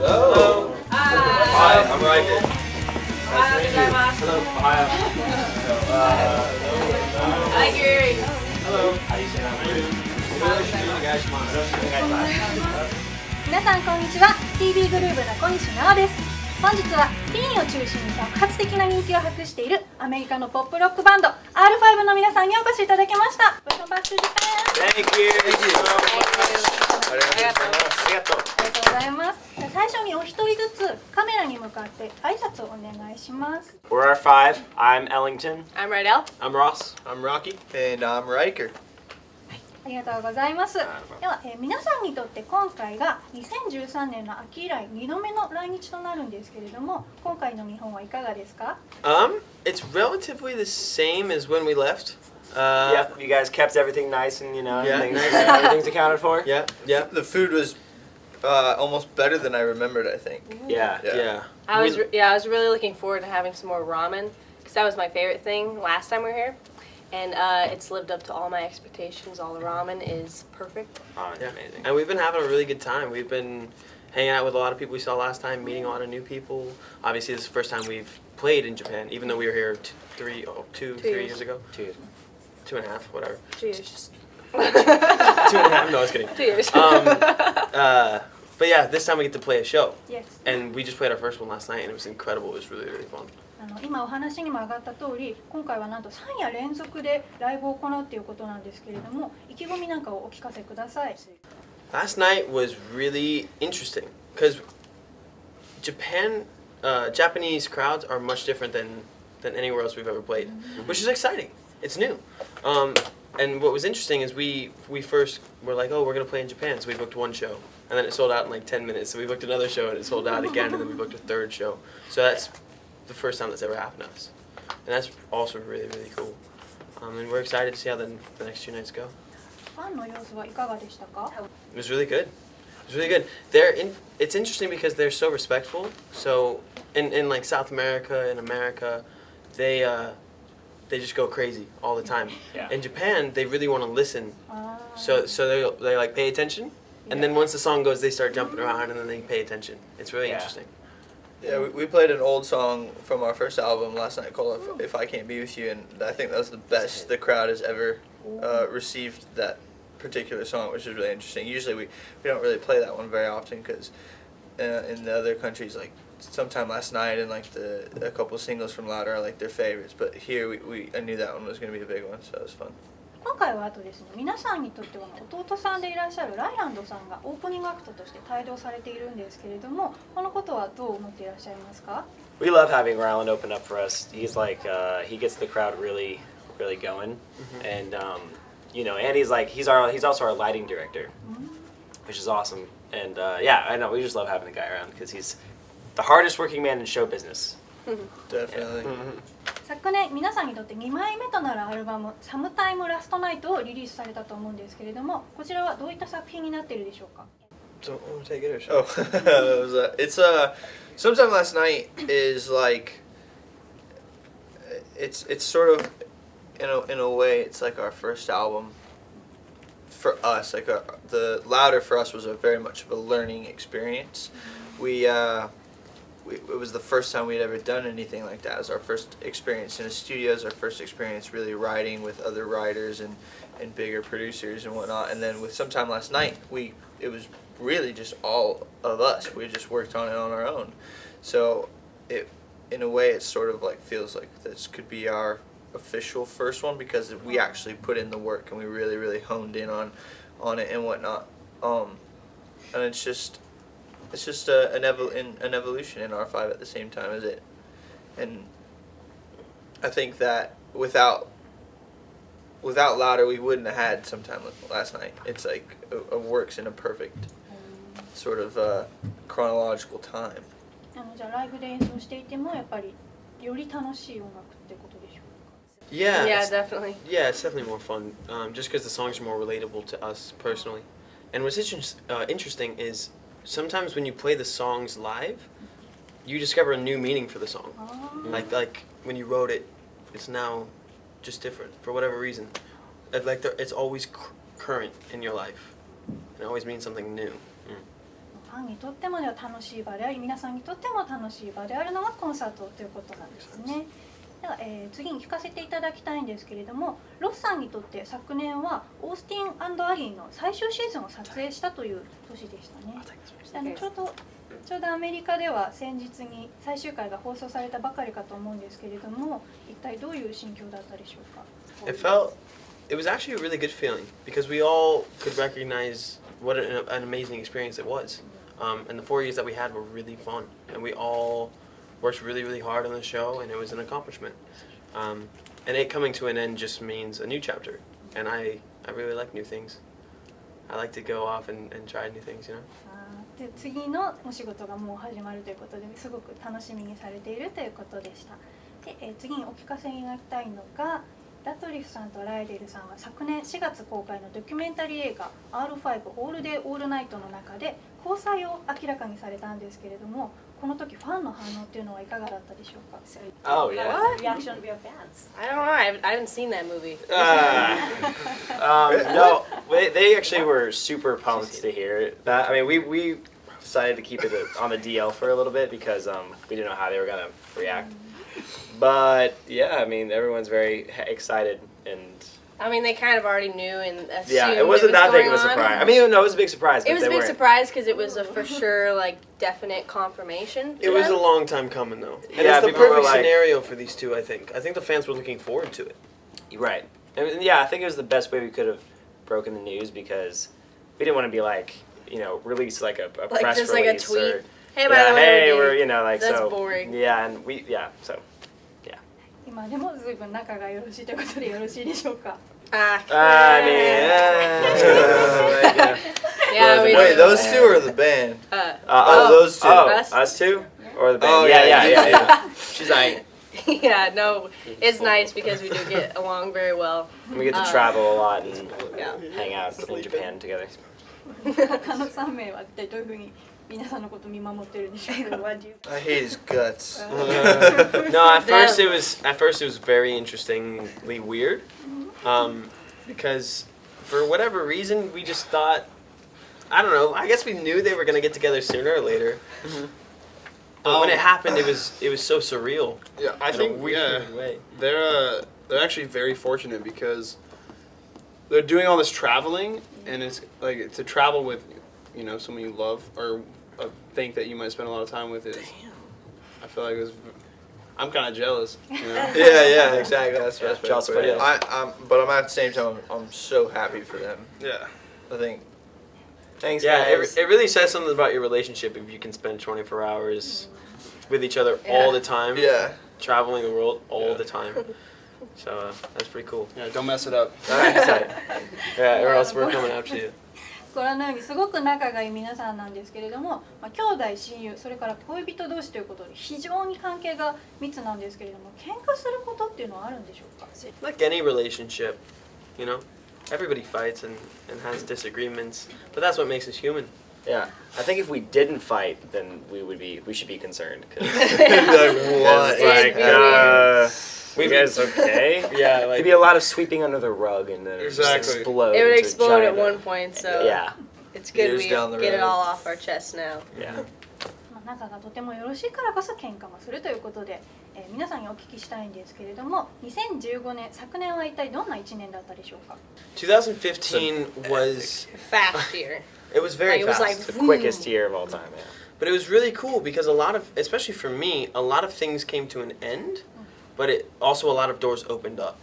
Hello. Hi, I'm Riker. Nice to meet you. Hello. Hi. Hi, Gary. Hello. How do you say that word? 皆さんこんにちは。 TVGroove の小西奈緒です。本日はティーンを中心に爆発的な人気を博しているアメリカのポップロックバンド R5 の皆さんにお越しいただきました。Welcome back to Japan. Thank you. ありがとう。ありがとうございます。最初にお一人ずつカメラに向かって挨拶をお願いします。 We're R5. I'm Ellington. I'm Rydell. I'm Ross. I'm Rocky. And I'm Riker. ありがとうございます。では、皆さんにとって今回が2013年の秋以来2度目の来日となるんですけれども、今回の日本はいかがですか？ It's relatively the same as when we left. Yep, you guys kept everything nice and Yeah. everything's accounted for. Yeah. The food was almost better than I remembered, I think. Yeah. I was really looking forward to having some more ramen because that was my favorite thing last time we were here, and it's lived up to all my expectations. All the ramen is perfect. Oh, it's amazing. And we've been having a really good time. We've been hanging out with a lot of people we saw last time, meeting a lot of new people. Obviously, this is the first time we've played in Japan, even though we were here 3 years ago. 2.5, whatever. 2 years. 2.5. No, I was kidding. 2 years. But yeah, this time we get to play a show. Yes. And we just played our first one last night, and it was incredible. It was really, really fun. 今お話にも上がった通り、今回はなんと3夜連続でライブを行うということなんですけれども、意気込みなんかをお聞かせください。 Last night was really interesting because Japanese crowds are much different than anywhere else we've ever played, which is exciting. It's new. And what was interesting is we first were like, oh, we're going to play in Japan, so we booked one show. And then it sold out in like 10 minutes, so we booked another show and it sold out again, and then we booked a third show. So that's the first time that's ever happened to us. And that's also really, really cool. And we're excited to see how the next 2 nights go. ファンの様子はいかがでしたか？ It was really good. It was really good. It's interesting because they're so respectful. So in like South America and America, they just go crazy all the time. Yeah. In Japan, they really want to listen. So they like pay attention, and then once the song goes, they start jumping around and then they pay attention. It's really interesting. Yeah, we played an old song from our first album last night called If I Can't Be With You, and I think that was the best the crowd has ever received that particular song, which is really interesting. Usually we don't really play that one very often because in the other countries, like Sometime Last Night and like a couple singles from Louder are like their favorites, but here I knew that one was going to be a big one, so it was fun. 今回はあとですね、皆さんにとっては弟さんでいらっしゃるライランドさんがオープニングアクトとして帯同されているんですけれども、このことはどう思っていらっしゃいますか？ We love having Ryland open up for us. He's like he gets the crowd really, really going, and and he's also our lighting director, which is awesome. And yeah, I know we just love having the guy around because he's the hardest working man in show business. Definitely. 昨年皆さんにとって2枚目となるアルバム「サムタイムラストナイト」をリリースされたと思うんですけれども、こちらはどういった作品になっているでしょうか？ So want to take it or show? Oh, it's Sometime Last Night is like it's sort of in a way it's like our first album for us. Like the Louder for us was very much of a learning experience. It was the first time we'd ever done anything like that. It was our first experience in a studio. It was our first experience really writing with other writers and bigger producers and whatnot. And then with Sometime Last Night, it was really just all of us. We just worked on it on our own. So in a way, it sort of like feels like this could be our official first one because we actually put in the work and we really, really honed in on it and whatnot. And it's just an evolution in R5 at the same time as it. And I think that without Louder, we wouldn't have had Sometime Last Night. It's like it works in a perfect sort of chronological time. じゃあライブで演奏していてもやっぱりより楽しい音楽ってことでしょうか？ Yeah. Yeah, definitely. Yeah, it's definitely more fun. Just because the songs are more relatable to us personally. And what's interesting is sometimes when you play the songs live, you discover a new meaning for the song. Like when you wrote it, it's now just different for whatever reason. It's always current in your life. It always means something new. ファンにとってもでは楽しい場であり、皆さんにとっても楽しい場であるのがコンサートということなんですね。では、次に聞かせていただきたいんですけれども、ロスさんにとって昨年はオースティン&アリーの最終シーズンを撮影したという年でしたね。ちょうどアメリカでは先日に最終回が放送されたばかりかと思うんですけれども、一体どういう心境だったでしょうか。It was actually a really good feeling because we all could recognize what an amazing experience it was. And the 4 years that we had were really fun, and we all worked really, really hard on the show, and it was an accomplishment. And it coming to an end just means a new chapter, and I really like new things. I like to go off and try new things, you know. で次のお仕事がもう始まるということですごく楽しみにされているということでした。で、次にお聞かせになりたいのが、ラトリフさんとライデルさんは昨年4月公開のドキュメンタリー映画 R5 オールデイオールナイトの中で交際を明らかにされたんですけれども、この時ファンの反応っていうのはいかがだったでしょうか。Oh yeah. What? Reaction of your fans. I don't know. I haven't seen that movie. No, they actually were super pumped to hear that. I mean, we decided to keep it on the DL for a little bit because we didn't know how they were gonna react. But yeah, I mean, everyone's very excited and. I mean, they kind of already knew and assumed Yeah, it wasn't that big of a surprise. I mean, no, it was a big surprise. It was a big surprise because it was a for sure, like, definite confirmation. It was a long time coming, though. And Yeah, it's the people were perfect like- scenario for these two, I think. I think the fans were looking forward to it. Right. And yeah, I think it was the best way we could have broken the news because we didn't want to be like, release like a Like, press just like a release tweet. or, Hey, by the way, hey, we're we're gay. like That's so. boring. Yeah, and so. 今でも随分仲がよろしいということでよろしいでしょうか。Ah, I mean, yeah, we Wait, don't- those two are the band. Those two. Us two, or the band? Oh, yeah. She's like, yeah, no, it's nice because we do get along very well. We get to travel a lot and Yeah. hang out in Japan together. 他の3名は一体どういうふうに皆さんのことを見守ってるんでしょうか。I hate his guts. No, at first it was very interestingly weird, because for whatever reason we just thought, I don't know. I guess we knew they were gonna get together sooner or later. But when it happened, it was so surreal. Yeah, I in a think weird way. they're actually very fortunate because they're doing all this traveling, and it's like to travel with, someone you love or think that you might spend a lot of time with. I feel like it was. I'm kind of jealous. Yeah, exactly. That's the best way to Jealous put it. for But I'm at the same time, I'm so happy for them. Yeah. I think. Thanks, Yeah, guys. it really says something about your relationship if you can spend 24 hours with each other all the time. Yeah. Traveling the world all the time. So that's pretty cool. Yeah, don't mess it up. Yeah, or else we're coming after you. ご覧のようにすごく仲がいい皆さんなんですけれども、兄弟親友それから恋人同士ということで非常に関係が密なんですけれども、喧嘩することっていうのはあるんでしょうか。 Like any relationship, everybody fights and has disagreements, but that's what makes us human. Yeah, I think if we didn't fight, then we should be concerned. 'Cause What? it's like, you guys okay? Yeah, There'd be a lot of sweeping under the rug and then it would just Exactly. explode. It would into a explode at giant- one point, so Yeah, it's good Years we down the get it road. all off our chest now. yeah. 仲がとてもよろしいからこそ喧嘩もするということで、皆さんにお聞きしたいんですけれども、2015年昨年は一体どんな1年だったでしょうか。 2015 was Fast year. it was very It was fast. like The quickest year of all time, yeah. But it was really cool because especially for me, a lot of things came to an end, but also a lot of doors opened up.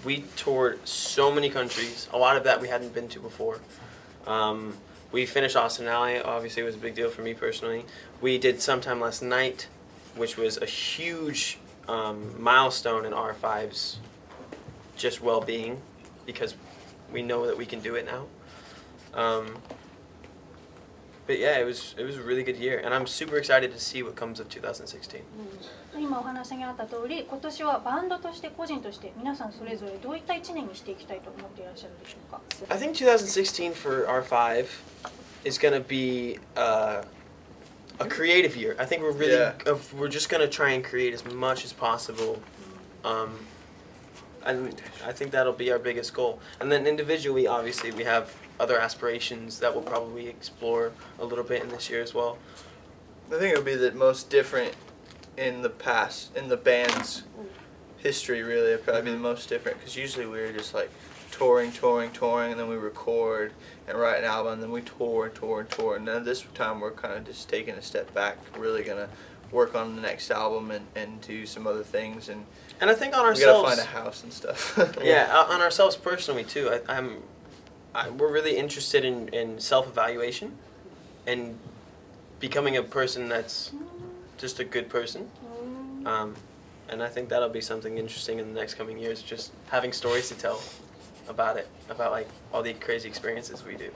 We toured so many countries, a lot of that we hadn't been to before. We finished Austin Alley, obviously it was a big deal for me personally. We did Sometime Last Night, which was a huge milestone in R5's just well-being because we know that we can do it now. But yeah, it was a really good year, and I'm super excited to see what comes of 2016. 今お話にあった通り、今年はバンドとして個人として皆さんそれぞれどういった1年にしていきたいと思っていらっしゃるでしょうか。 I think 2016 for R5 is going to be a creative year. I think we're just going to try and create as much as possible. I think that'll be our biggest goal. And then individually, obviously, we have other aspirations that we'll probably explore a little bit in this year as well. I think it'll be the most different in the past, in the band's history, really. It'll probably be the most different, because usually we were just like touring, and then we record and write an album, and then we tour. And then this time we're kind of just taking a step back, really going to work on the next album and do some other things. And I think on we ourselves. got to find a house and stuff. Yeah, on ourselves personally too. We're really interested in self-evaluation and becoming a person that's just a good person. And I think that'll be something interesting in the next coming years, just having stories to tell about it, about like all the crazy experiences we do.